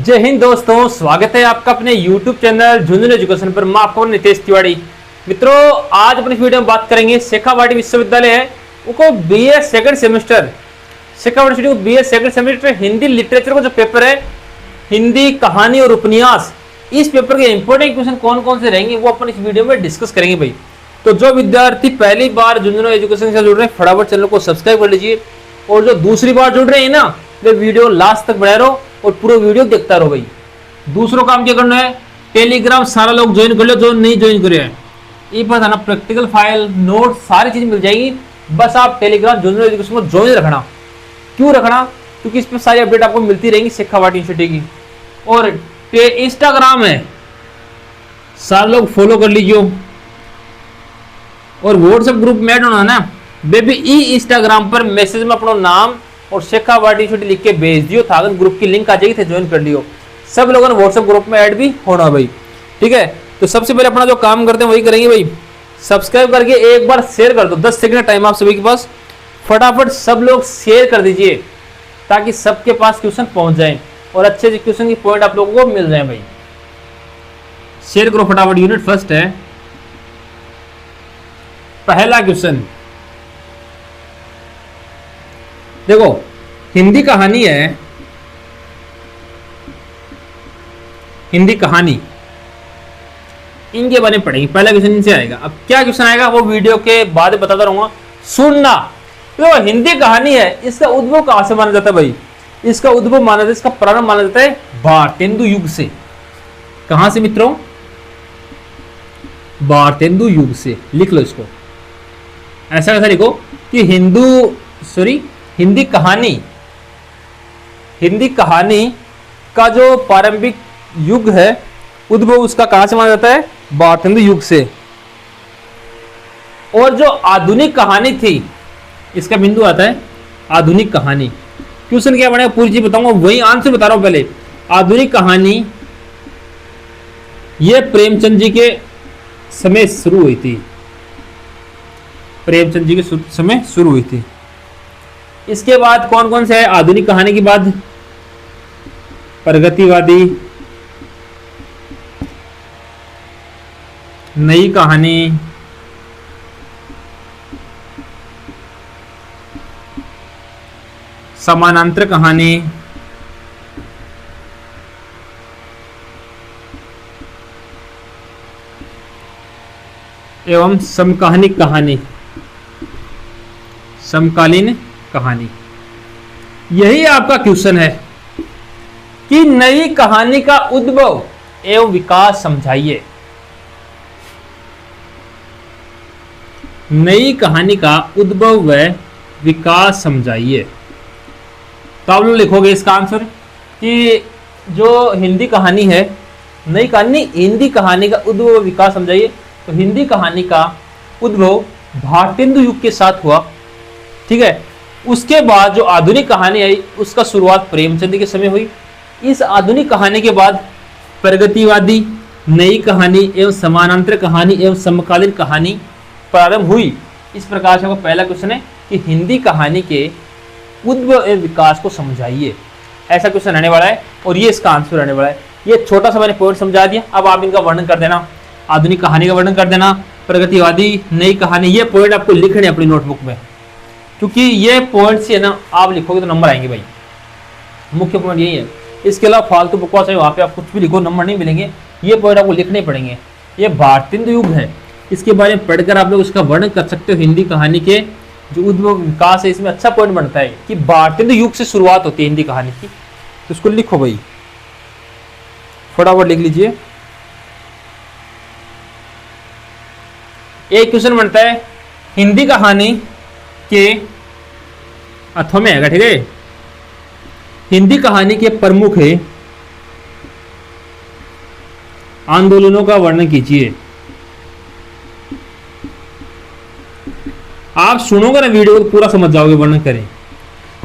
जय हिंद दोस्तों, स्वागत है आपका अपने YouTube चैनल झुंझुनू एजुकेशन पर। मैं आपको नितेश तिवारी। मित्रों, आज अपनी वीडियो में बात करेंगे शेखावाटी विश्वविद्यालय है उनको BA सेकंड सेमेस्टर, शेखावाटी को BA second semester Hindi literature का जो पेपर है, हिंदी कहानी और उपन्यास, इस पेपर के इंपॉर्टेंट क्वेश्चन कौन कौन से रहेंगे वो अपन इस वीडियो में डिस्कस करेंगे भाई। तो जो विद्यार्थी पहली बार झुंझुनू एजुकेशन से जुड़ रहे हैं, फटाफट चैनल को सब्सक्राइब कर लीजिए, और जो दूसरी बार जुड़ रहे हैं ना, वे वीडियो लास्ट तक बने रहो और पूरा वीडियो देखता रहो भाई। दूसरों काम क्या करना है, टेलीग्राम सारा लोग ज्वाइन कर लो, जो नहीं ज्वाइन करे हैं ये पता ना, प्रैक्टिकल फाइल नोट सारी चीज मिल जाएगी। बस आप टेलीग्राम झुंझुनू एजुकेशन को ज्वाइन रखना। क्यों रखना? क्योंकि इसमें सारी अपडेट आपको मिलती रहेंगी शेखावाटी यूनिवर्सिटी की। और इंस्टाग्राम है, सारे लोग फॉलो कर लीजिए, और व्हाट्सएप ग्रुप में ऐड होना ना बेबी इंस्टाग्राम पर मैसेज में अपना नाम और शेखावाटी यूनिवर्सिटी लिख के भेज दियो, था ग्रुप की लिंक आ जाएगी, थे ज्वाइन कर लियो। सब लोगों ने व्हाट्सएप ग्रुप में ऐड भी होना भाई, ठीक है। तो सबसे पहले अपना जो काम करते हैं वही करेंगे भाई। सब्सक्राइब करके एक बार शेयर कर दो, 10 सेकंड टाइम आप सभी के पास, फटाफट सब लोग शेयर कर दीजिए ताकि सबके पास क्वेश्चन पहुंच जाए और अच्छे से क्वेश्चन की पॉइंट आप लोगों को मिल जाए भाई। शेयर करो फटाफट। यूनिट फर्स्ट है, पहला क्वेश्चन देखो, हिंदी कहानी है, हिंदी कहानी, इनके बारे में पढ़ेंगे। पहला क्वेश्चन इनसे आएगा। अब क्या क्वेश्चन आएगा वो वीडियो के बाद बताता रहूंगा, सुनना। तो हिंदी कहानी है, इसका उद्भव कहां से माना जाता है भाई? इसका उद्भव माना जाता है, इसका प्रारंभ माना जाता है भारतेंदु युग से। कहां से मित्रों? भारतेंदु युग से। लिख लो इसको, ऐसा कैसा लिखो कि हिंदी कहानी का जो प्रारंभिक युग है, उद्भव उसका कहां से माना जाता है? भारतेंदु युग से। और जो आधुनिक कहानी थी, इसका बिंदु आता है आधुनिक कहानी। क्वेश्चन क्या बनेगा पूरी चीज बताऊंगा, वही आंसर बता रहा हूं पहले। आधुनिक कहानी ये प्रेमचंद जी के समय शुरू हुई थी, प्रेमचंद जी के समय शुरू हुई थी। इसके बाद कौन कौन से है आधुनिक कहानी के बाद? प्रगतिवादी, नई कहानी, समानांतर कहानी, एवं समकालीन कहानी, समकालीन कहानी। यही आपका क्वेश्चन है कि नई कहानी का उद्भव एवं विकास समझाइए। नई कहानी का उद्भव व विकास समझाइए। तो आप लोग लिखोगे इसका आंसर कि जो हिंदी कहानी है, नई कहानी, हिंदी कहानी का उद्भव व विकास समझाइए। तो हिंदी कहानी का उद्भव भारतेंदु युग के साथ हुआ, ठीक है। उसके बाद जो आधुनिक कहानी आई, उसका शुरुआत प्रेमचंद के समय हुई। इस आधुनिक कहानी के बाद प्रगतिवादी, नई कहानी एवं समानांतर कहानी एवं समकालीन कहानी प्रारंभ हुई। इस प्रकार से आपका पहला क्वेश्चन है कि हिंदी कहानी के उद्भव एवं विकास को समझाइए, ऐसा क्वेश्चन रहने वाला है और ये इसका आंसर रहने वाला है। ये छोटा सा मैंने पॉइंट समझा दिया, अब आप इनका वर्णन कर देना। आधुनिक कहानी का वर्णन कर देना, प्रगतिवादी, नई कहानी, ये पॉइंट आपको लिखने अपनी नोटबुक में, क्योंकि ये पॉइंट से ना आप लिखोगे तो नंबर आएंगे भाई। मुख्य पॉइंट यही है। इसके अलावा फालतू बकवास है, वहाँ पे आप कुछ भी लिखो नंबर नहीं मिलेंगे। ये पॉइंट आपको लिखने पड़ेंगे। ये भारतेंदु युग है, इसके बारे में पढ़कर आप लोग उसका वर्णन कर सकते हो। हिंदी कहानी के जो उद्भव विकास है, इसमें अच्छा पॉइंट बनता है कि भारतेंदु युग से शुरुआत होती है हिंदी कहानी की। तो इसको लिखो भाई, फटाफट लिख लीजिए। एक क्वेश्चन बनता है हिंदी कहानी के अथवा में आएगा, ठीक है। हिंदी कहानी के प्रमुख है आंदोलनों का वर्णन कीजिए। आप सुनोगे ना वीडियो तो पूरा समझ जाओगे, वर्णन करें।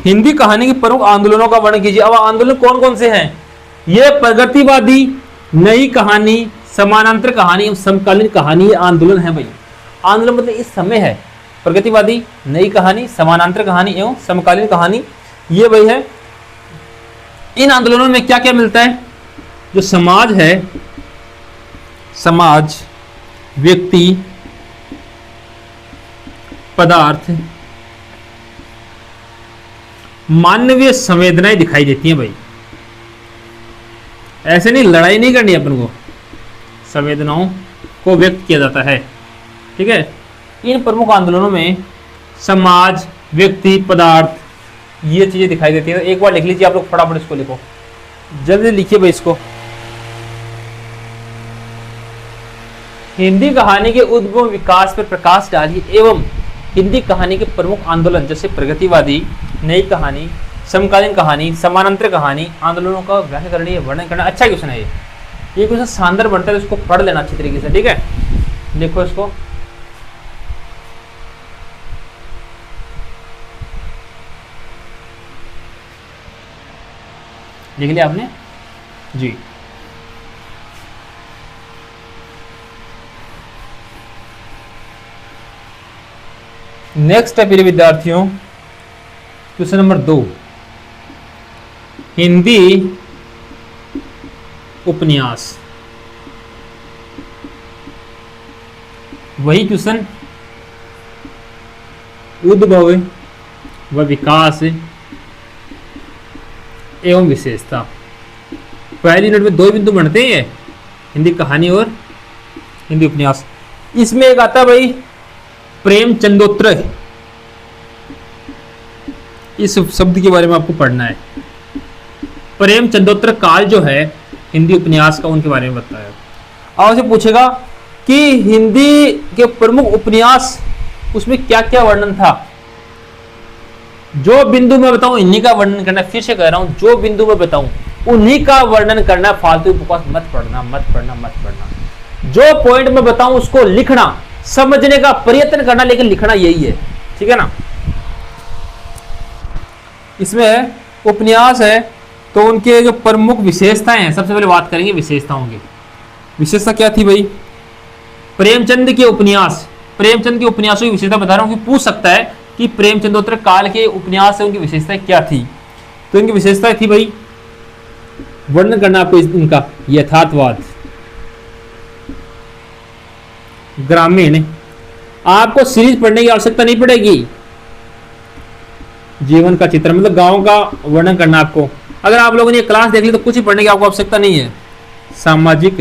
हिंदी कहानी के प्रमुख आंदोलनों का वर्णन कीजिए। अब आंदोलन कौन कौन से हैं? ये प्रगतिवादी, नई कहानी, समानांतर कहानी एवं समकालीन कहानी, ये आंदोलन है भाई। आंदोलन मतलब इस समय है। प्रगतिवादी, नई कहानी, समानांतर कहानी एवं समकालीन कहानी, ये वही है। इन आंदोलनों में क्या क्या मिलता है? जो समाज है, समाज, व्यक्ति, पदार्थ, मानवीय संवेदनाएं दिखाई देती हैं भाई। ऐसे नहीं, लड़ाई नहीं करनी अपन को, संवेदनाओं को व्यक्त किया जाता है। ठीक है, इन प्रमुख आंदोलनों में समाज, व्यक्ति, पदार्थ, ये चीजें दिखाई देती हैं। एक बार लिख लीजिए आप लोग, फटाफट इसको लिखो, जल्दी लिखिए भाई इसको। हिंदी कहानी के उद्भव विकास पर प्रकाश डालिए एवं हिंदी कहानी के प्रमुख आंदोलन जैसे प्रगतिवादी, नई कहानी, समकालीन कहानी, समानांतर कहानी आंदोलनों का व्याकरणीय वर्णन करना। अच्छा क्वेश्चन है ये क्वेश्चन शानदार बनता है, तो इसको पढ़ लेना अच्छी तरीके से। ठीक है, लिखो इसको। लिख लिया आपने जी। नेक्स्ट है मेरे विद्यार्थियों, क्वेश्चन नंबर 2, हिंदी उपन्यास। वही क्वेश्चन, उद्भव व विकास एवं विशेषता। पहली यूनिट में 2 बिंदु बनते हैं, हिंदी कहानी और हिंदी उपन्यास। इसमें एक आता है भाई प्रेमचंदोत्तर, इस शब्द के बारे में आपको पढ़ना है। प्रेमचंदोत्तर काल जो है हिंदी उपन्यास का, उनके बारे में बताया। और से पूछेगा कि हिंदी के प्रमुख उपन्यास, उसमें क्या क्या वर्णन था। जो बिंदु मैं बताऊं इन्हीं का वर्णन करना। फिर से कह रहा हूं, जो बिंदु मैं बताऊं उन्हीं का वर्णन करना। फालतू बकवास मत पढ़ना, मत पढ़ना, मत पढ़ना। जो पॉइंट मैं बताऊं उसको लिखना, समझने का प्रयत्न करना, लेकिन लिखना यही है। ठीक है ना। इसमें उपन्यास है तो उनके जो प्रमुख विशेषताएं हैं, सबसे पहले बात करेंगे विशेषताओं की। विशेषता क्या थी भाई? प्रेमचंद के उपन्यास, प्रेमचंद के उपन्यासों की विशेषता बता रहा हूं कि पूछ सकता है कि प्रेमचंदोत्तर काल के उपन्यास से उनकी विशेषताएं क्या थी। तो इनकी विशेषताएं थी भाई, वर्णन करना आपको इनका। यथार्थवाद, ग्रामीण, आपको सीरीज पढ़ने की आवश्यकता नहीं पड़ेगी। जीवन का चित्र, मतलब गांव का वर्णन करना आपको। अगर आप लोगों ने ये क्लास देख ली तो कुछ ही पढ़ने की आपको आवश्यकता नहीं है। सामाजिक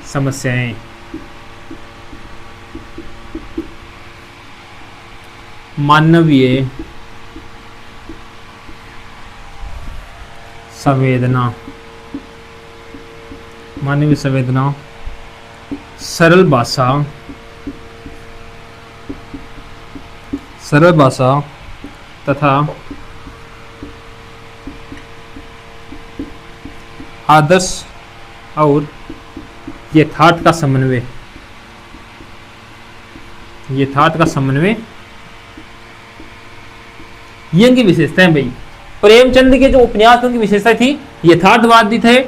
समस्याएं, मानवीय संवेदना, मानवीय संवेदना, सरल भाषा, सरल भाषा तथा आदर्श और यथार्थ का समन्वय, यथार्थ का समन्वय, ये इनकी विशेषताएं भाई। प्रेमचंद के जो उपन्यास उनकी विशेषता थी, यथार्थवादी थे,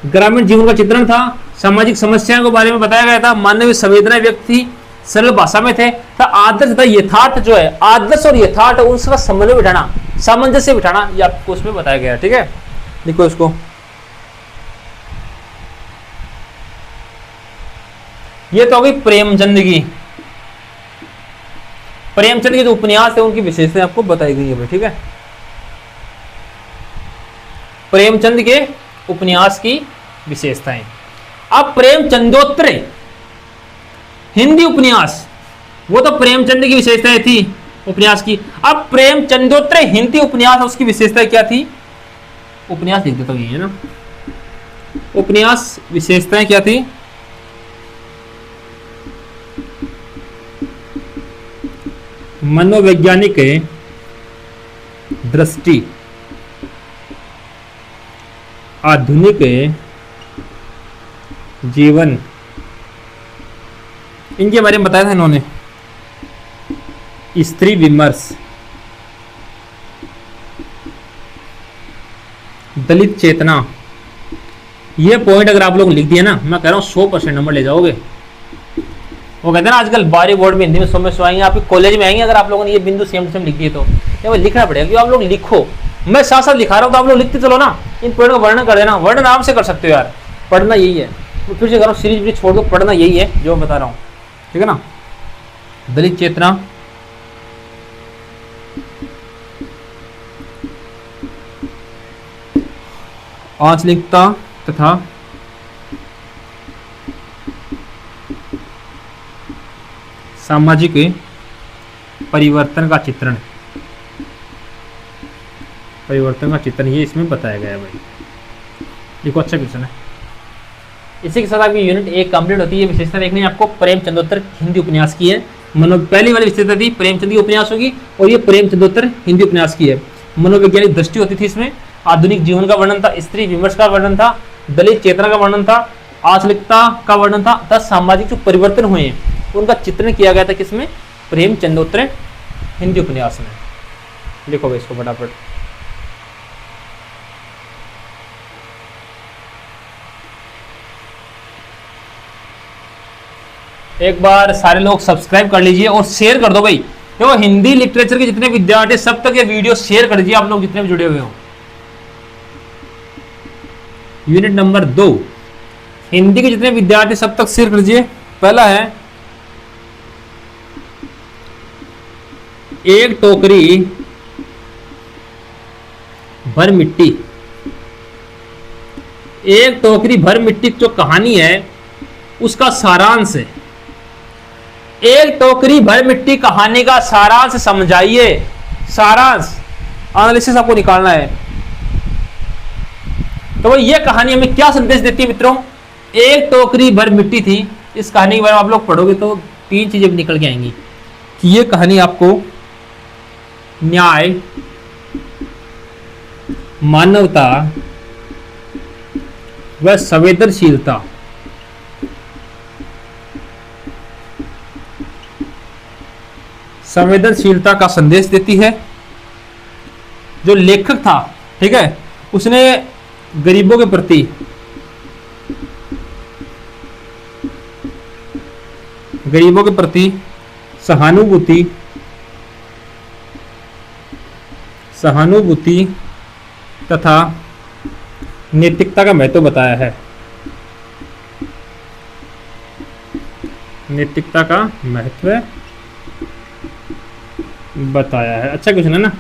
ग्रामीण जीवन का चित्रण था, सामाजिक समस्याओं के बारे में बताया गया था, मानवीय संवेदना व्यक्त थी, सरल भाषा में थे, तो आदर्श तथा यथार्थ जो है, आदर्श और यथार्थ उसका समन्वय बिठाना, सामंजस्य बिठाना, ये आपको उसमें बताया गया है। ठीक है, लिखो इसको। ये तो हो गई प्रेमचंद की, प्रेमचंद के जो उपन्यास है उनकी विशेषताएं आपको बताई गई है। ठीक है, प्रेमचंद के उपन्यास की विशेषताएं। अब प्रेमचंदोत्तर हिंदी उपन्यास, वो तो प्रेमचंद की विशेषताएं थी उपन्यास की। अब प्रेमचंदोत्तर हिंदी उपन्यास, उसकी विशेषताएं क्या थी? उपन्यास लिख देता हूं, ये है ना। उपन्यास विशेषताएं क्या थी? मनोवैज्ञानिक दृष्टि, आधुनिक जीवन, इनके बारे में बताया था इन्होंने। स्त्री विमर्श, दलित चेतना, ये पॉइंट अगर आप लोग लिख दिए ना, मैं कह रहा हूं 100% नंबर ले जाओगे। वो कहते हैं ना आजकल 12 बोर्ड में हिंदी में 100 में 100 आएंगे, आपके कॉलेज में आएंगे अगर आप लोगों ने ये बिंदु सेम टू सेम लिख दिए तो। लिखना पड़ेगा, क्योंकि आप लोग लिखो, मैं साथ साथ लिखा रहा हूं तो आप लोग लिखते चलो ना। इन पॉइंट का वर्णन कर देना। वर्णन आराम से कर सकते हो यार, पढ़ना यही है। तो फिर से करो, सीरीज भी छोड़ दो, पढ़ना यही है जो मैं बता रहा हूँ, ठीक है ना। दलित चेतना, आंचलिकता तथा सामाजिक परिवर्तन का चित्रण, परिवर्तन का चित्रण ये इसमें बताया गया है भाई। देखो अच्छा क्वेश्चन है। इसी के साथ आपकी यूनिट 1 कंप्लीट होती है। विशेषता देखनी है आपको प्रेमचंदोत्तर हिंदी उपन्यास की है। पहली वाली विशेषता थी प्रेमचंद की उपन्यास होगी, और ये प्रेमचंदोत्तर हिंदी उपन्यास की है। मनोवैज्ञानिक दृष्टि होती थी इसमें, आधुनिक जीवन का वर्णन था, स्त्री विमर्श का वर्णन था, दलित चेतना का वर्णन था, आंचलिकता का वर्णन था, तथा सामाजिक जो परिवर्तन हुए हैं उनका चित्रण किया गया था किसमें, प्रेमचंदोत्तर हिंदी उपन्यास में। लिखो भाई इसको फटाफट। एक बार सारे लोग सब्सक्राइब कर लीजिए और शेयर कर दो भाई। देखो हिंदी लिटरेचर के जितने विद्यार्थी सब तक ये वीडियो शेयर कर दीजिए, आप लोग जितने भी जुड़े हुए हो। यूनिट नंबर 2 हिंदी के जितने विद्यार्थी सब तक शेयर कर दीजिए। पहला है, एक टोकरी भर मिट्टी। एक टोकरी भर मिट्टी जो कहानी है उसका सारांश है। एक टोकरी भर मिट्टी कहानी का सारांश समझाइए। सारांश एनालिसिस आपको निकालना है। तो ये कहानी हमें क्या संदेश देती है मित्रों। एक टोकरी भर मिट्टी थी, इस कहानी के बारे में आप लोग पढ़ोगे तो 3 चीजें भी निकल के आएंगी कि ये कहानी आपको न्याय, मानवता व संवेदनशीलता, संवेदनशीलता का संदेश देती है। जो लेखक था, ठीक है, उसने गरीबों के प्रति सहानुभूति तथा नैतिकता का महत्व बताया है। नैतिकता का महत्व बताया है। अच्छा क्वेश्चन है ना।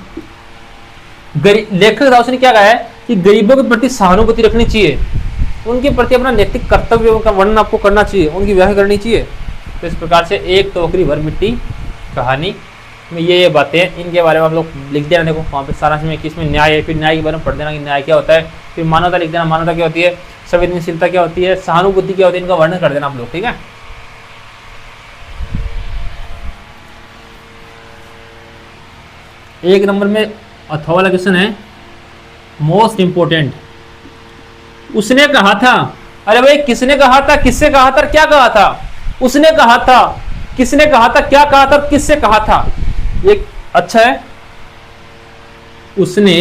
लेखक था, उसने क्या कहा है कि गरीबों के प्रति सहानुभूति रखनी चाहिए, उनके प्रति अपना नैतिक कर्तव्य का वर्णन आपको करना चाहिए, उनकी व्याख्या करनी चाहिए। तो इस प्रकार से एक टोकरी भर मिट्टी कहानी में ये बातें हैं, इनके बारे में आप लोग लिख देना। देखो वहाँ पे सारांश में किसमें न्याय है, फिर न्याय के बारे में पढ़ देना कि न्याय क्या होता है, फिर मानवता लिख देना, मानवता क्या होती है, संवेदनशीलता क्या होती है, सहानुभूति क्या होती है, इनका वर्णन कर देना आप लोग, ठीक है। एक नंबर में अथवा वाला क्वेश्चन है, मोस्ट इंपोर्टेंट। उसने कहा था, अरे भाई किसने कहा था, किससे कहा था, क्या कहा था। उसने कहा था, किसने कहा था, क्या कहा था, किससे कहा था। ये अच्छा है। उसने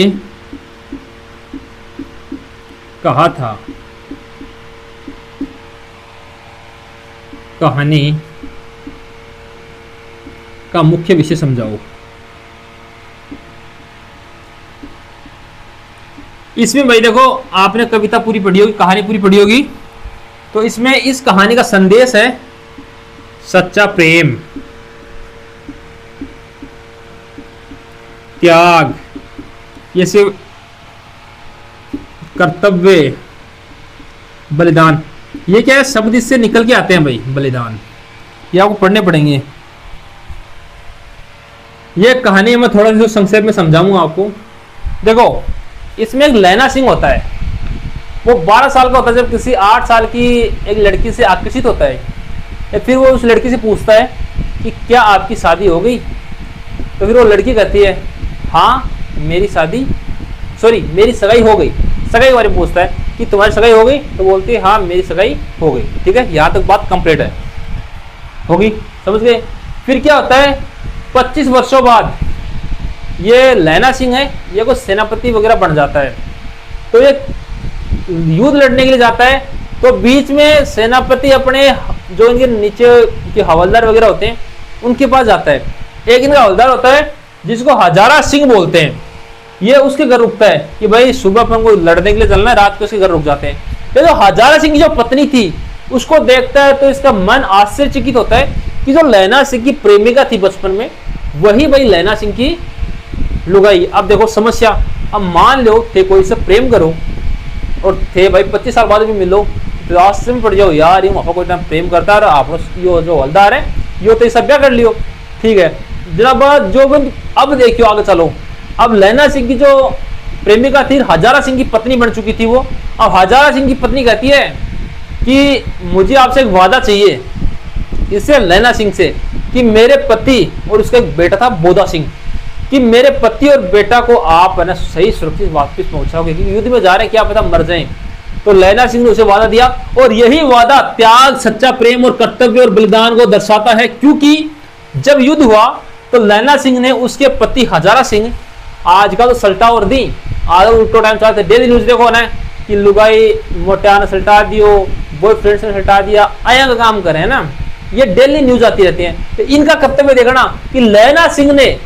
कहा था, कहानी का मुख्य विषय समझाओ। इसमें भाई देखो, आपने कविता पूरी पढ़ी होगी, कहानी पूरी पढ़ी होगी, तो इसमें इस कहानी का संदेश है सच्चा प्रेम, त्याग, ये से कर्तव्य, बलिदान। ये क्या है, शब्द इससे निकल के आते हैं भाई, बलिदान। ये आपको पढ़ने पड़ेंगे। ये कहानी मैं थोड़ा सा संक्षेप में समझाऊंगा आपको। देखो इसमें एक लैना सिंह होता है, वो 12 साल का होता है जब किसी 8 साल की एक लड़की से आकर्षित होता है। फिर वो उस लड़की से पूछता है कि क्या आपकी शादी हो गई। तो फिर वो लड़की कहती है हाँ मेरी सगाई हो गई। सगाई के बारे में पूछता है कि तुम्हारी सगाई हो गई, तो बोलती है हाँ मेरी सगाई हो गई। ठीक है, यहाँ तक बात कंप्लीट है, होगी, समझ गए। फिर क्या होता है, 25 वर्षों बाद ये लैना सिंह है, ये कोई सेनापति वगैरह बन जाता है। तो ये युद्ध लड़ने के लिए जाता है, तो बीच में सेनापति अपने जो इनके नीचे के हवलदार वगैरह होते हैं उनके पास जाता है। एक इनका हवलदार होता है जिसको हजारा सिंह बोलते हैं। ये उसके घर रुकता है कि भाई सुबह अपन को लड़ने के लिए चलना है, रात को उसके घर रुक जाते हैं। ये जो हजारा सिंह की जो पत्नी थी उसको देखता है तो इसका मन आश्चर्यचकित होता है कि जो लैला सिंह की प्रेमिका थी बचपन में, वही भाई लैला सिंह की लुगाई। अब देखो समस्या, अब मान लो थे कोई से प्रेम करो और थे भाई 25 साल बाद भी मिलो तो रास्ते में पड़ जाओ यार, ये वहां कोई टाइम प्रेम करता है, आप यो जो हवलदार है यो तो सब ब्याह कर लियो, ठीक है जनाब। जो अब देखियो आगे चलो, अब लैला सिंह की जो प्रेमिका थी हजारा सिंह की पत्नी बन चुकी थी वो। अब हजारा सिंह की पत्नी कहती है कि मुझे आपसे एक वादा चाहिए, इससे लैला सिंह से, कि मेरे पति और उसका एक बेटा था बोधा सिंह, कि मेरे पति और बेटा को आप है ना सही सुरक्षित वापस पहुंचाओगे, क्योंकि युद्ध में जा रहे हैं क्या पता मर जाएं। तो लैला सिंह ने उसे वादा दिया और यही वादा त्याग, सच्चा प्रेम और कर्तव्य और बलिदान को दर्शाता है, क्योंकि जब युद्ध हुआ तो लैला सिंह ने उसके पति हजारा सिंह, आज का तो सल्टा और दी, आज उल्टो टाइम चलते डेली न्यूज देखो ना कि लुगाई मोटा ने सल्टा दियो, बॉयफ्रेंड ने सल्टा दिया, आया का काम करे है ना, ये डेली न्यूज आती रहती है। तो इनका कर्तव्य देखना कि लैला सिंह ने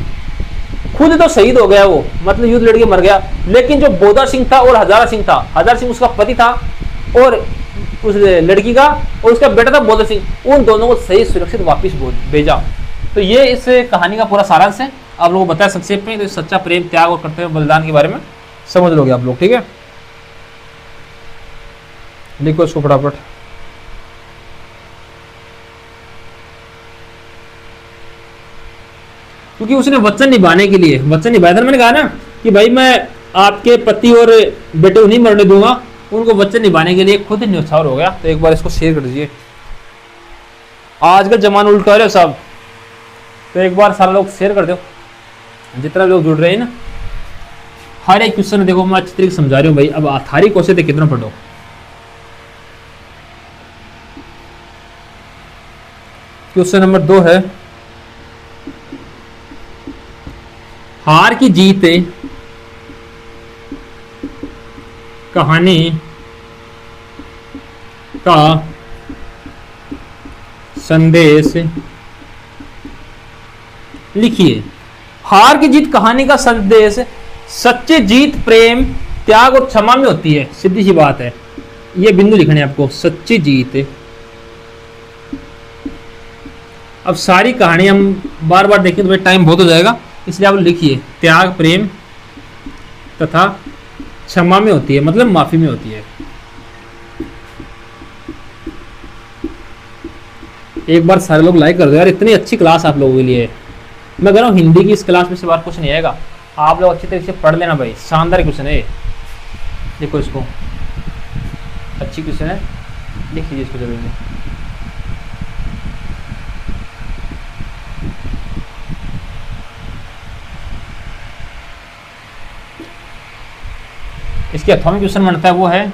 खुद तो शहीद हो गया वो, मतलब युद्ध लड़के मर गया, लेकिन जो बोधा सिंह था और हजारा सिंह था, हजारा सिंह उसका पति था और उस लड़की का और उसका बेटा था बोधा सिंह, उन दोनों को सही सुरक्षित वापस भेजा। तो ये इस कहानी का पूरा सारांश है, आप लोगों को बताया संक्षेप में। तो सच्चा प्रेम, त्याग और कर्तव्य बलिदान के बारे में समझ लोगे आप लोग, ठीक है। लिखो इसको फटाफट। क्योंकि उसने वचन निभाने के लिए, वचन निभाया था, मैंने कहा ना कि भाई मैं आपके पति और बेटे को नहीं मरने दूंगा, उनको वचन निभाने के लिए खुद न्यौछावर हो गया। तो एक बार इसको शेयर कर दीजिए। आजकल जमाना उल्टा है साहब, तो एक बार सारा लोग शेयर कर दो, जितना लोग जुड़ रहे हैं ना। हर एक क्वेश्चन देखो मैं अच्छी तरीके से समझा रही हूँ भाई। अब थारी क्वेश्चन थे कितना पढ़ो। क्वेश्चन नंबर 2 है, हार की जीत कहानी का संदेश लिखिए। हार की जीत कहानी का संदेश सच्ची जीत प्रेम, त्याग और क्षमा में होती है। सीधी सी बात है, ये बिंदु लिखने आपको, सच्ची जीत। अब सारी कहानी हम बार बार देखें तो भाई टाइम बहुत हो जाएगा, इसलिए आप लिखिए त्याग, प्रेम तथा क्षमा में होती है, मतलब माफी में होती है। एक बार सारे लोग लाइक कर दो यार, इतनी अच्छी क्लास आप लोगों के लिए। मैं कह रहा हूँ हिंदी की इस क्लास में से बार कुछ नहीं आएगा, आप लोग अच्छी तरीके से पढ़ लेना भाई, शानदार क्वेश्चन है। देखो इसको, अच्छी क्वेश्चन है, लिख लीजिए इसको जरूर। इसके अथवा में क्वेश्चन बनता है वो है,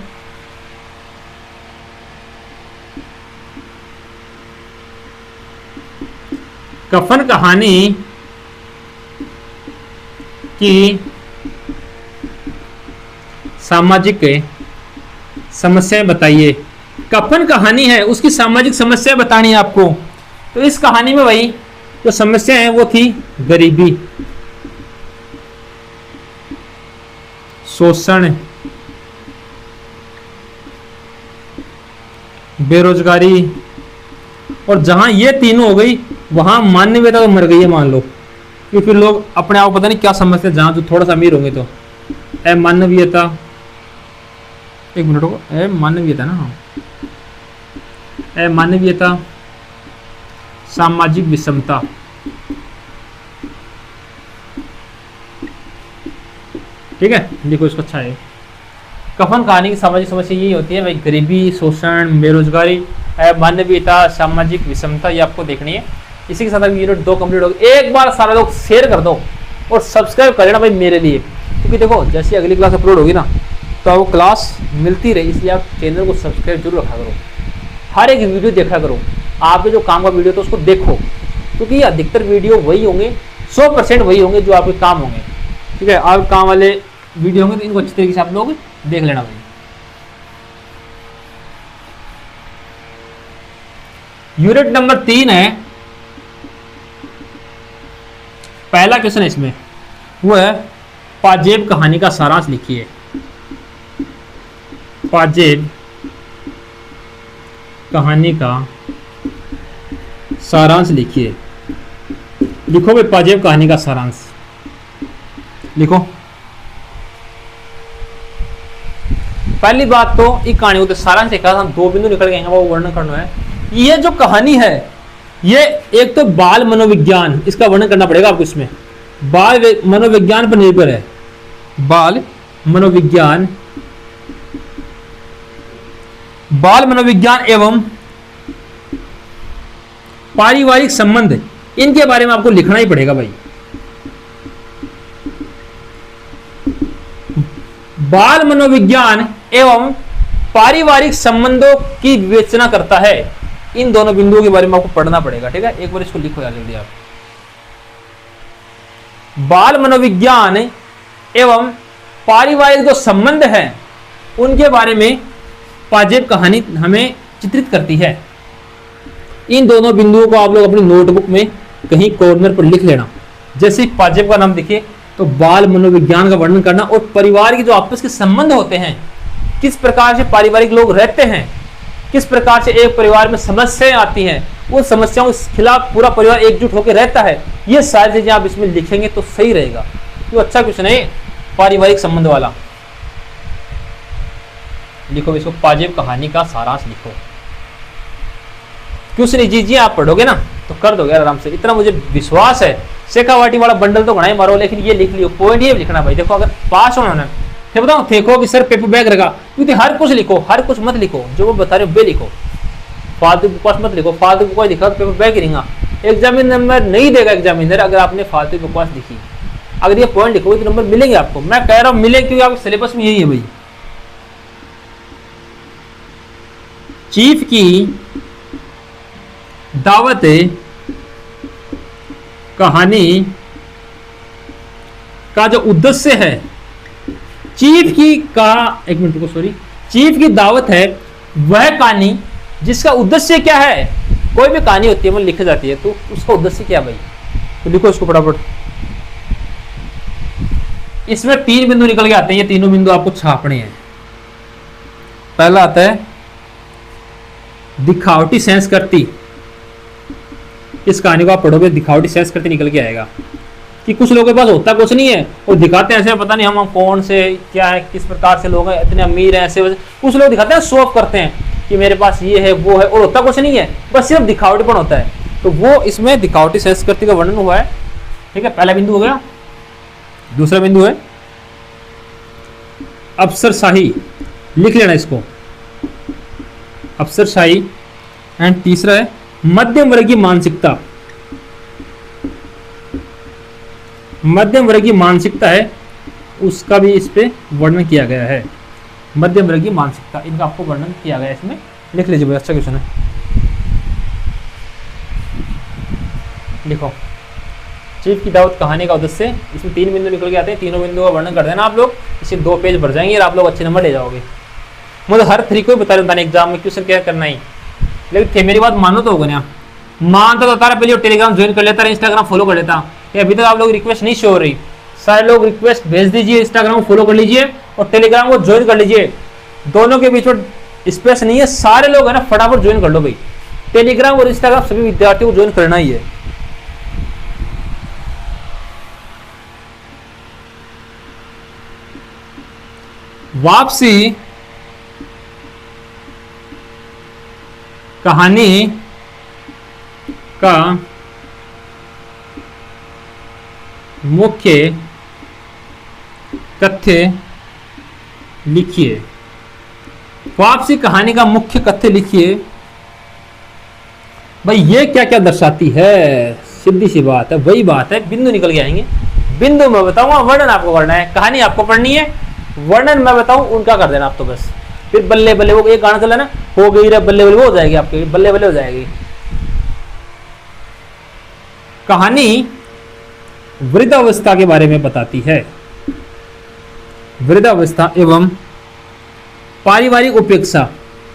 कफन कहानी की सामाजिक समस्याएं बताइए। कफन कहानी है, उसकी सामाजिक समस्याएं बतानी है आपको। तो इस कहानी में भाई जो समस्या है वो थी गरीबी, शोषण, बेरोजगारी, और जहां ये तीनों हो गई वहां मानवीयता तो मर गई है मान लो, क्योंकि लोग अपने आप पता नहीं क्या समझते, जहां जो थोड़ा सा अमीर होंगे तो मानवीयता, एक मिनट को, मानवीयता ना, हाँ, मानवीयता, सामाजिक विषमता, ठीक है, देखो इसको अच्छा है। कफन कहानी की सामाजिक समस्या यही होती है भाई, गरीबी, शोषण, बेरोजगारी, मानवीयता, सामाजिक विषमता, ये आपको देखनी है। इसी के साथ अभी यूनिट 2 कंप्लीट हो गई। एक बार सारा लोग शेयर कर दो और सब्सक्राइब कर लेना भाई मेरे लिए, क्योंकि देखो जैसे अगली क्लास अपलोड होगी ना तो आपको क्लास मिलती रही, इसलिए आप चैनल को सब्सक्राइब जरूर रखा करो, हर एक वीडियो देखा करो। आपके जो काम का वीडियो तो उसको देखो, क्योंकि अधिकतर वीडियो वही होंगे, 100% वही होंगे जो आपके काम होंगे, ठीक है। आप काम वाले वीडियो होंगे तो इनको अच्छी तरीके से आप लोग देख लेना भाई। यूनिट नंबर 3 है, पहला क्वेश्चन है इसमें, वो है पाजेब कहानी का सारांश लिखिए। पाजेब कहानी का सारांश लिखिए। लिखो भाई, पाजेब कहानी का सारांश लिखो। पहली बात तो ये कहानी को तो सारांश लिखा था, 2 बिंदु निकल गए, वो वर्णन करना है। ये जो कहानी है, ये एक तो बाल मनोविज्ञान, इसका वर्णन करना पड़ेगा आपको। इसमें बाल मनोविज्ञान पर निर्भर है। बाल मनोविज्ञान, बाल मनोविज्ञान एवं पारिवारिक संबंध, इनके बारे में आपको लिखना ही पड़ेगा भाई। बाल मनोविज्ञान एवं पारिवारिक संबंधों की विवेचना करता है। इन दोनों बिंदुओं के बारे में आपको पढ़ना पड़ेगा, ठीक है। एक बार इसको लिखो यार जल्दी आप। बाल मनोविज्ञान एवं पारिवारिक जो संबंध हैं, उनके बारे में पाजेब कहानी हमें चित्रित करती है। इन दोनों बिंदुओं को आप लोग अपनी नोटबुक में कहीं कॉर्नर पर लिख लेना। जैसे पाजेब का नाम देखिए तो बाल मनोविज्ञान का वर्णन करना, और परिवार के जो आपस के संबंध होते हैं, किस प्रकार से पारिवारिक लोग रहते हैं, किस प्रकार से एक परिवार में समस्याएं आती हैं, उन समस्याओं के खिलाफ पूरा परिवार एकजुट होकर रहता है, ये सारी चीजें आप इसमें लिखेंगे तो सही रहेगा। तो अच्छा क्वेश्चन है पारिवारिक संबंध वाला। लिखो इसको, पाजेब कहानी का सारांश लिखो। क्वेश्चन इजी आप पढ़ोगे ना तो कर दोगे आराम से, इतना मुझे विश्वास है। शेखावाटी वाला बंडल तो घना ही मारो, लेकिन ये लिख लियो, पॉइंट ये लिखना भाई। देखो अगर पास होना ना, फिर बताओ देखो कि सर पेपर बैग रहेगा, क्योंकि हर कुछ लिखो, हर कुछ मत लिखो, जो वो बता रहे हो वे लिखो, फालतू बकवास मत लिखो। फालतू बकवास लिखा तो पेपर बैग गिरेगा, एग्जामिन नंबर नहीं देगा एग्जामिनर अगर आपने फालतू बकवास लिखी। अगर ये पॉइंट लिखोगे तो नंबर मिलेंगे आपको, मैं कह रहा हूँ मिले, क्योंकि आपके सिलेबस में यही है भाई। चीफ की दावत कहानी का जो उद्देश्य है, चीफ की का, एक मिनट को सॉरी, चीफ की दावत है वह कहानी जिसका उद्देश्य क्या है। कोई भी कहानी होती है वो लिखी जाती है, तो उसका उद्देश्य क्या भाई, तो लिखो इसको फटाफट। इसमें 3 बिंदु निकल के आते हैं, ये तीनों बिंदु आपको छापने हैं। पहला आता है दिखावटी सेंस करती। इस कहानी को आप पढ़ोगे दिखावटी सेंस करती निकल के आएगा कि कुछ लोगों के पास होता कुछ नहीं है और दिखाते हैं ऐसे, पता नहीं हम कौन से क्या है, किस प्रकार से लोग हैं, इतने अमीर हैं ऐसे। कुछ लोग दिखाते हैं, शो ऑफ करते हैं कि मेरे पास ये है वो है, और होता कुछ नहीं है, बस सिर्फ दिखावटीपन होता है। तो वो इसमें दिखावटी सेंस करती का वर्णन हुआ है, ठीक है। पहला बिंदु हो गया। दूसरा बिंदु है अफसरशाही, लिख लेना इसको, अफसरशाही। एंड तीसरा है मध्यम वर्गीय मानसिकता। मध्यम वर्गीय मानसिकता है, उसका भी इस पे वर्णन किया गया है। मध्यम वर्गीय मानसिकता, इनका आपको वर्णन किया गया है, इसमें लिख लीजिए भाई, अच्छा क्वेश्चन है। लिखो चीफ की दावत कहानी का उद्देश्य, इसमें 3 बिंदु निकल के आते हैं, तीनों बिंदुओं का वर्णन कर देना आप लोग, इससे 2 पेज भर जाएंगे और आप लोग अच्छे नंबर ले जाओगे। मतलब हर तरीके को बता रहे एग्जाम में क्वेश्चन क्या करना ही, लेकिन मेरी बात मानो तो होगा ना। मानता तो तारा पहले टेलीग्राम ज्वाइन कर लेता, इंस्टाग्राम फॉलो कर लेता। अभी तक आप लोग रिक्वेस्ट नहीं शो हो रही, सारे लोग रिक्वेस्ट भेज दीजिए, इंस्टाग्राम फॉलो कर लीजिए और टेलीग्राम को ज्वाइन कर लीजिए। दोनों के बीच में स्पेस नहीं है, सारे लोग है ना फटाफट ज्वाइन कर लो भाई। टेलीग्राम और इंस्टाग्राम सभी विद्यार्थियों को ज्वाइन करना ही है। वापसी कहानी का मुख्य तथ्य लिखिए। वापसी कहानी का मुख्य तथ्य लिखिए। भाई ये क्या क्या दर्शाती है, सीधी सी बात है, वही बात है, बिंदु निकल के आएंगे। बिंदु मैं बताऊंगा, वर्णन आपको करना है, कहानी आपको पढ़नी है, वर्णन मैं बताऊं उनका कर देना आप तो बस। फिर बल्ले बल्ले वो एक गाना चला ना, हो गई रे बल्ले बल्ले, वो हो जाएगी आपके, बल्ले बल्ले हो जाएगी। कहानी वृद्धावस्था के बारे में बताती है। वृद्धावस्था एवं पारिवारिक उपेक्षा,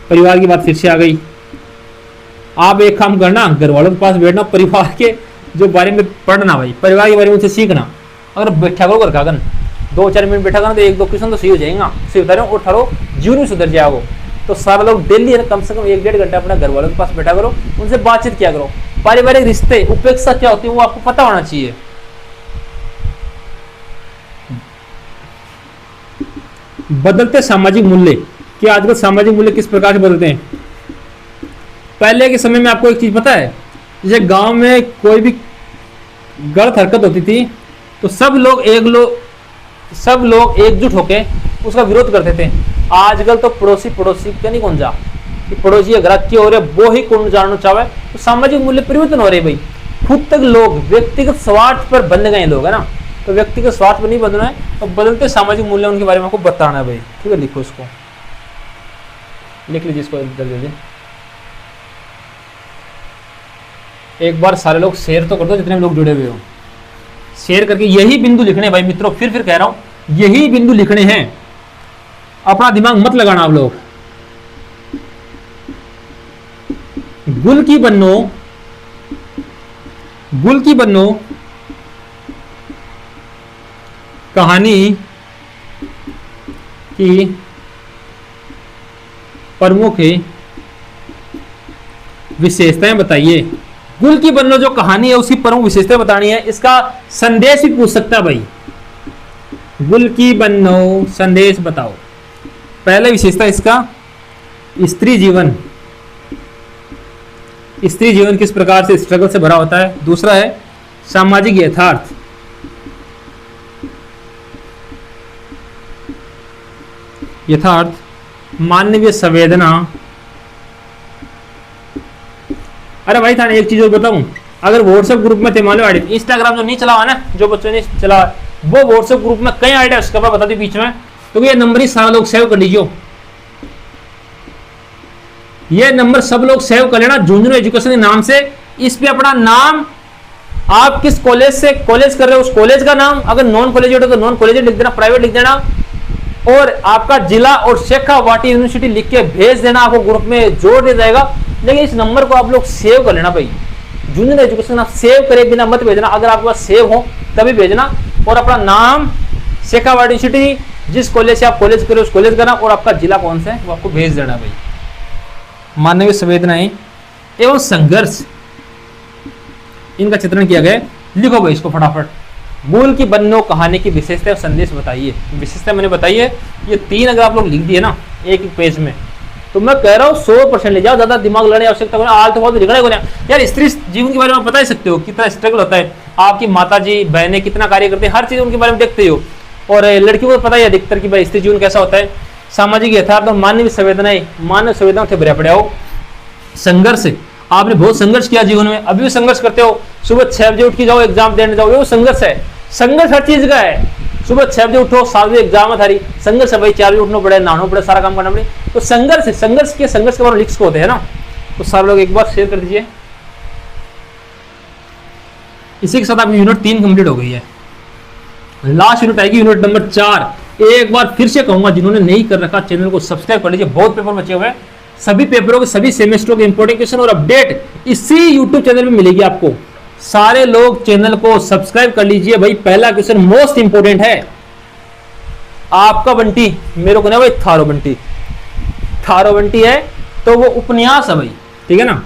परिवार की बात फिर से आ गई। आप एक काम करना, घर वालों के पास बैठना, परिवार के जो बारे में पढ़ना भाई, परिवार के बारे में उनसे सीखना। अगर बैठा करो घर का 2-4 मिनट बैठा करो तो 1-2 क्वेश्चन तो सही हो जाएगा, सही बता रहे हो, और थारो जीवन में सुधर जाएगा वो। तो सारा लोग डेली कम से कम 1-1.5 घंटा अपने घर वालों के पास बैठा करो, उनसे बातचीत किया करो। पारिवारिक रिश्ते, उपेक्षा क्या होती है वो आपको पता होना चाहिए। बदलते सामाजिक मूल्य, कि आजकल सामाजिक मूल्य किस प्रकार से बदलते हैं। पहले के समय में आपको एक चीज पता है, जैसे गांव में कोई भी गलत हरकत होती थी तो सब लोग एकजुट होकर उसका विरोध करते थे। आजकल तो पड़ोसी का नहीं कौन जा, कि पड़ोसी अगर की हो रहे वो ही कौन जानना चाहे। तो सामाजिक मूल्य परिवर्तन हो रहे भाई, खुद तक लोग व्यक्तिगत स्वार्थ पर बंध गए लोग, है ना। तो व्यक्तिगत स्वार्थ पर नहीं बंधना है, तो बदलते सामाजिक मूल्य उनके बारे में आपको बताना है भाई, ठीक है। लिखो इसको, लिख लीजिए इसको जल्दी। एक बार सारे लोग शेयर तो कर दो, जितने लोग जुड़े हुए हो शेयर करके। यही बिंदु लिखने भाई मित्रों, फिर कह रहा हूं यही बिंदु लिखने हैं, अपना दिमाग मत लगाना आप लोग। गुल की बन्नो कहानी की प्रमुख विशेषताएं बताइए। गुल की बन्नो जो कहानी है उसकी प्रमुख विशेषताएं बतानी है, इसका संदेश भी पूछ सकता है भाई। गुल की बन्नो संदेश बताओ। पहला विशेषता इसका स्त्री जीवन किस प्रकार से स्ट्रगल से भरा होता है। दूसरा है सामाजिक यथार्थ, मानवीय संवेदना। अरे भाई थाने एक चीज और बताऊं, अगर व्हाट्सएप ग्रुप में थे मान लो आईडी, इंस्टाग्राम जो नहीं चला ना, जो बच्चों ने चला वो व्हाट्सएप ग्रुप में कई आईडी उसका बता दी बीच में, तो ये नंबर ही सारा लोग सेव कर लीजिए। ये नंबर सब लोग सेव कर लेना झुंझुनू एजुकेशन के नाम से। इस पे अपना नाम, आप किस कॉलेज से कॉलेज कर रहे हो उस कॉलेज का नाम, अगर नॉन कॉलेज हो तो नॉन कॉलेज लिख देना, प्राइवेट लिख देना, और आपका जिला और शेखावाटी यूनिवर्सिटी लिख के भेज देना, आपको ग्रुप में जोड़ दिया जाएगा। लेकिन इस नंबर को आप लोग सेव कर लेना भाई, झुंझुनू एजुकेशन आप सेव करे बिना मत भेजना, अगर आपके पास सेव हो तभी भेजना, और अपना नाम, शेखावाटी यूनिवर्सिटी, जिस कॉलेज से आप कॉलेज करें उस कॉलेज का नाम, और आपका जिला कौन सा है वो आपको भेज देना भाई। मानवीय संवेदनाएं एवं संघर्ष, इनका चित्रण किया गया। लिखो भाई इसको फटाफट। गुल की बन्नो कहानी की विशेषता और संदेश बताइए। विशेषता मैंने बताई है, ये 3 अगर आप लोग लिख दिए ना एक पेज में, तो मैं कह रहा हूँ 100% ले जाओ, ज्यादा दिमाग लड़ने की आवश्यकता नहीं। आल तो बहुत लिखना है यार, स्त्री जीवन के बारे में बता ही सकते हो कितना स्ट्रगल होता है, आपकी माता जी बहनें कितना कार्य करते हैं, हर चीज उनके बारे में देखते हो। और लड़कियों को पता ही अधिकतर कि भाई स्त्री जीवन कैसा होता है। सामाजिक यथार्थ और मानवीय संवेदनाएं, मानव संवेदना थे भरे पड़े हो। संघर्ष, आपने बहुत संघर्ष किया जीवन में, अभी भी संघर्ष करते हो। सुबह 6 बजे उठ के जाओ एग्जाम देने जाओ, वो संघर्ष है। संघर्ष हर चीज का है। सुबह 6 बजे उठो, 7 बजे एग्जाम है थारी, संघर्ष है भाई। 4 बजे उठना पड़े, नहाना पड़े, सारा काम करना पड़े, तो संघर्ष है। संघर्ष के बारे में लिख होते हैं ना, तो सारे लोग एक बार शेयर कर दीजिए। इसी के साथ आपकी यूनिट 3 कंप्लीट हो गई है। लास्ट यूनिट आएगी यूनिट नंबर 4। एक बार फिर से कहूंगा, जिन्होंने नहीं कर रखा चैनल को सब्सक्राइब कर लीजिए। बहुत पेपर बचे हुए हैं, सभी पेपरों के सभी सेमेस्टरों के इंपोर्टेंट क्वेश्चन और अपडेट इसी यूट्यूब चैनल में मिलेगी आपको। सारे लोग चैनल को सब्सक्राइब कर लीजिए भाई। पहला क्वेश्चन मोस्ट इंपोर्टेंट है आपका बंटी, मेरे को ना भाई थारो बंटी है, तो वो उपन्यास है भाई, ठीक है ना।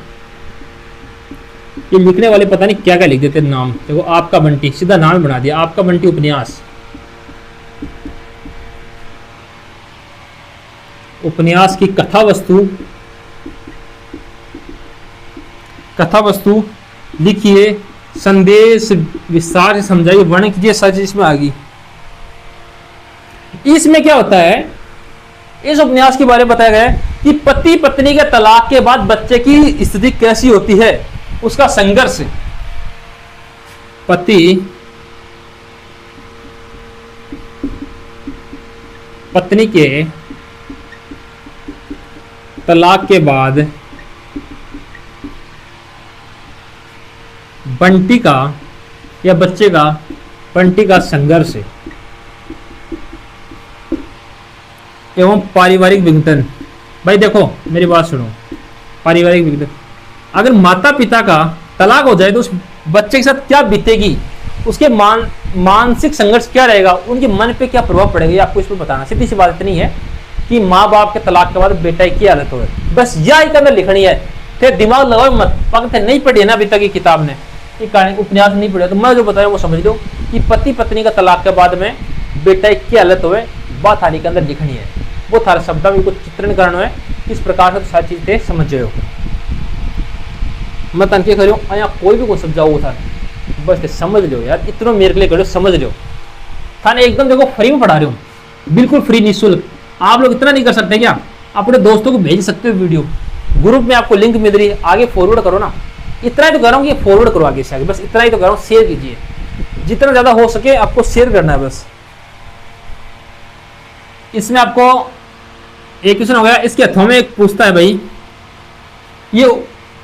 ये लिखने वाले पता नहीं क्या क्या लिख देते नाम, देखो आपका बंटी सीधा नाम बना दिया, आपका बंटी उपन्यास। उपन्यास की कथा वस्तु लिखिए, संदेश विस्तार से समझाइए, वर्णन कीजिए, सच इसमें आ गई। इसमें क्या होता है, इस उपन्यास के बारे में बताया गया है कि पति पत्नी के तलाक के बाद बच्चे की स्थिति कैसी होती है, उसका संघर्ष। पत्नी के तलाक के बाद बंटी का या बच्चे का बंटी का संघर्ष एवं पारिवारिक विघटन। भाई देखो मेरी बात सुनो, पारिवारिक विघटन, अगर माता पिता का तलाक हो जाए तो उस बच्चे के साथ क्या बीतेगी, उसके मानसिक संघर्ष क्या रहेगा, उनके मन पे क्या प्रभाव पड़ेगा, ये आपको इसमें बताना। सीधी सी बात इतनी है कि माँ बाप के तलाक के बाद बेटा की हालत हो, बस यह एक अंदर लिखनी है। फिर दिमाग लगाओ मत, पकड़ते नहीं पढ़ी है ना अभी तक ये किताब ने, ये कहानी उपन्यास नहीं पढ़े, तो मैं जो बता रहा हूँ वो समझ लो कि पति पत्नी का तलाक के बाद में बेटा की हालत हो, बात थारी के अंदर लिखनी है। वो थारे शब्द में कुछ चित्रण करना है, किस प्रकार से सारी चीजें समझ जाओ। मैं तनके करो या कोई भी को समझाओ वो था, बस समझ लो यार, इतना मेरे के लिए करो, समझ लो। थाने एकदम देखो फ्री में पढ़ा रहे हो, बिल्कुल फ्री निःशुल्क। आप लोग इतना नहीं कर सकते क्या, अपने दोस्तों को भेज सकते हो वीडियो, ग्रुप में आपको लिंक मिल रही है, आगे फॉरवर्ड करो ना। इतना ही तो कर रहा हूँ कि फॉरवर्ड करो आगे से आगे, बस इतना ही तो कर रहा हूँ। शेयर कीजिए, जितना ज्यादा हो सके आपको शेयर करना है बस। इसमें आपको एक क्वेश्चन हो गया, इसके हथों में एक पूछता है भाई, ये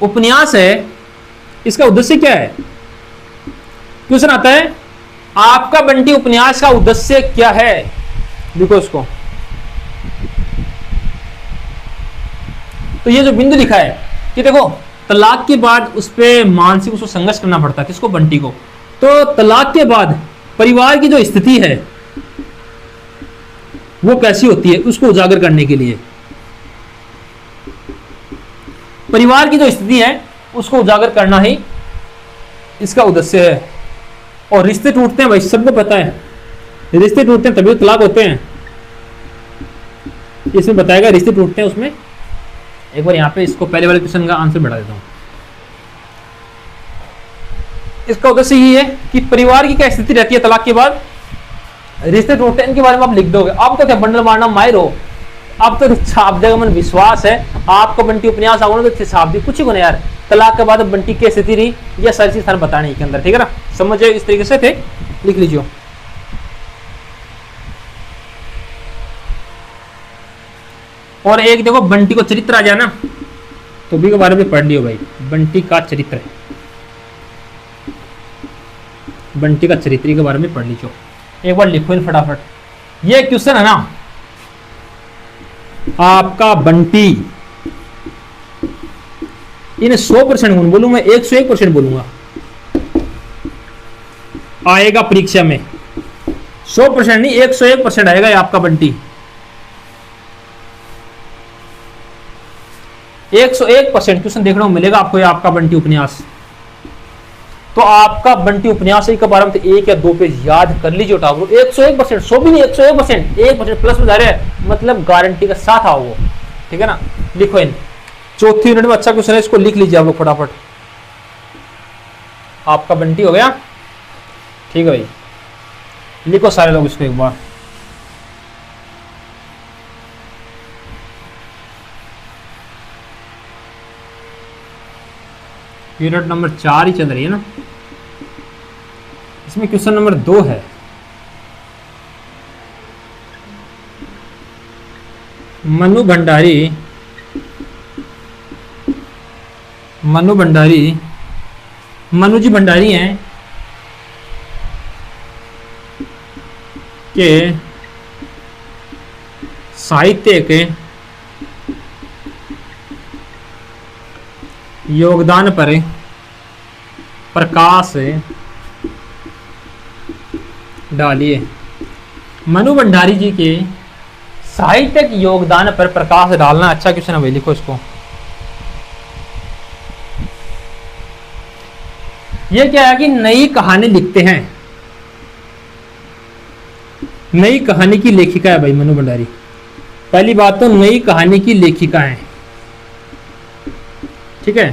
उपन्यास है, इसका उद्देश्य क्या है। क्वेश्चन आता है, आपका बंटी उपन्यास का उद्देश्य क्या है। देखो इसको, तो ये जो बिंदु लिखा है कि देखो तलाक के बाद उस पर मानसिक उसको संघर्ष करना पड़ता है, किसको, बंटी को। तो तलाक के बाद परिवार की जो स्थिति है वो कैसी होती है, उसको उजागर करने के लिए, परिवार की जो स्थिति है उसको उजागर करना ही इसका उद्देश्य है। और रिश्ते टूटते हैं भाई, सबको पता है, रिश्ते टूटते हैं तभी तलाक होते हैं। इसमें बताएगा रिश्ते टूटते हैं उसमें। एक बार यहाँ पे इसको पहले वाले क्वेश्चन का आंसर बढ़ा देता हूँ। इसका उद्देश्य यही है कि परिवार की क्या स्थिति रहती है तलाक के बाद, रिश्ते टूटते हैं, इनके बारे में आप लिख दोगे। आप तो क्या बंडल मारना माहिर हो, आप तो छाप देगा, मन विश्वास है आपको बंटी उपन्यास आओ तो छाप दी कुछ ही को नहीं यार। तलाक के बाद बंटी की स्थिति रही, यह सारी चीज बताने के अंदर, ठीक है ना, समझे इस तरीके से थे, लिख लीजिए। और एक देखो बंटी को चरित्र आ जाए ना, तो भी के बारे में पढ़ लियो भाई, बंटी का चरित्र, बंटी का चरित्र के बारे में पढ़ लीजिए। एक बार लिखो इन फटाफट। ये क्वेश्चन है ना, आपका बंटी, इन 100% गुण बोलूं मैं, 101% बोलूंगा, आएगा परीक्षा में। 100% नहीं, 101% आएगा ये आपका बंटी। 101% क्वेश्चन देखने को मिलेगा आपको ये आपका बंटी उपन्यास। तो आपका बंटी उपन्यास के बारे में तो 1 या 2 पेज याद कर लीजिए टावरों। 101%, 100 भी नहीं, 101%, 1% प्लस में जा रहे हैं, मतलब गारंटी के साथ आओ वो, ठीक है ना। लिखो इन, चौथी यूनिट में अच्छा क्वेश्चन है, इसको लिख लीजिए आप लोग फटाफट। आपका बंटी हो गया, ठीक है भाई, लिखो सारे लोग इसको एक बार। यूनिट नंबर 4 ही चल रही है ना, इसमें क्वेश्चन नंबर 2 है। मनु भंडारी, मनु जी भंडारी हैं के साहित्य के योगदान पर प्रकाश डालिए। मनु भंडारी जी के साहित्यिक योगदान पर प्रकाश डालना, अच्छा क्वेश्चन है भाई, लिखो इसको। ये क्या है कि नई कहानी लिखते हैं, नई कहानी की लेखिका है भाई मनु भंडारी। पहली बात तो नई कहानी की लेखिका है, ठीक है,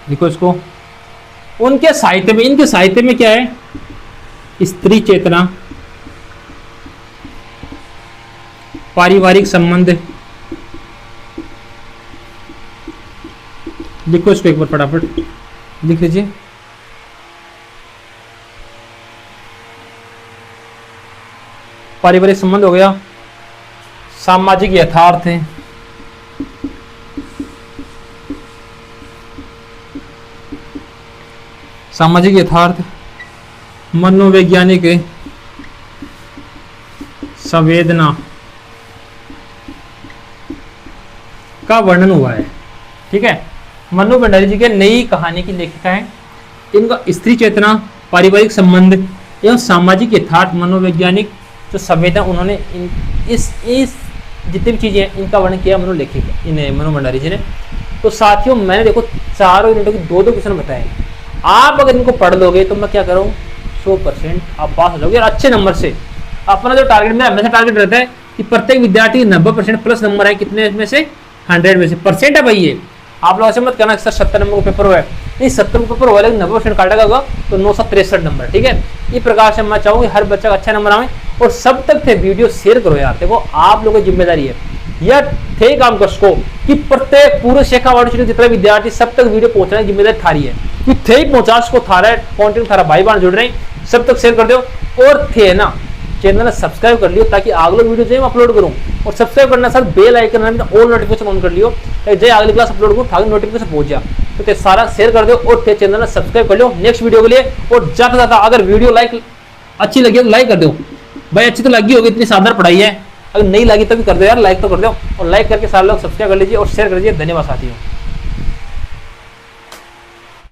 लिखो इसको। उनके साहित्य में, इनके साहित्य में क्या है, स्त्री चेतना, पारिवारिक संबंध, लिखो इसको एक बार फटाफट, लिख लीजिए। पारिवारिक संबंध हो गया, सामाजिक यथार्थ है, सामाजिक यथार्थ, मनोवैज्ञानिक संवेदना का वर्णन हुआ है, ठीक है। मनु भंडारी जी के नई कहानी की लेखिका है। इनका स्त्री चेतना, पारिवारिक संबंध, एवं सामाजिक यथार्थ मनोवैज्ञानिक जो संवेदना उन्होंने इस जितनी भी चीजें हैं इनका वर्णन किया मनोलेखिक इन मनु भंडारी जी ने। तो साथियों मैंने देखो चारों यूनिटों की दो क्वेश्चन बताए, आप अगर इनको पढ़ लोगे तो मैं क्या करूँ 100% आप पास हो जाओगे और अच्छे नंबर से। अपना जो टारगेट में हमेशा टारगेट रहता है कि प्रत्येक विद्यार्थी 90% प्लस नंबर है, कितने में से 100 में से परसेंट है भाई। ये आप लोग ऐसे मत करना सर 70 नंबर का पेपर हुआ है, नहीं 70 का पेपर हुआ लेकिन 90% काटेगा होगा तो 963 नंबर, ठीक है। इस प्रकार से मैं चाहूंगी हर बच्चा का अच्छा नंबर आए। और सब तक थे वीडियो शेयर करो यार, देखो आप लोगों की जिम्मेदारी है यह थे काम कसको कि प्रत्येक पूरे शेखावाड़ी जितने विद्यार्थी सब तक वीडियो पहुंचने की जिम्मेदारी थारी है कि थे 50 को थारा कॉन्टेंट थारा भाई बहन जुड़ रहे हैं, सब तक शेयर कर दो। और थे ना चैनल सब्सक्राइब कर लियो ताकि अगले वीडियो जो मैं अपलोड करूं, और सब्सक्राइब करना sir bell icon all notification on कर लियो जय अगली क्लास अपलोड करूं ताकि नोटिफिकेशन पहुंच जाए। तो ते सारा शेयर कर दो और ते चैनल सब्सक्राइब कर लो नेक्स्ट वीडियो के लिए। और ज्यादा ज्यादा अगर वीडियो लाइक अच्छी लगी तो लाइक कर दो भाई, अच्छी तो लगी होगी, इतनी शानदार पढ़ाई है, अगर नहीं लगी तो भी कर दो यार, लाइक तो कर दो। और लाइक करके सारे लोग सब्सक्राइब कर लीजिए और शेयर कर लीजिए। धन्यवाद साथियों।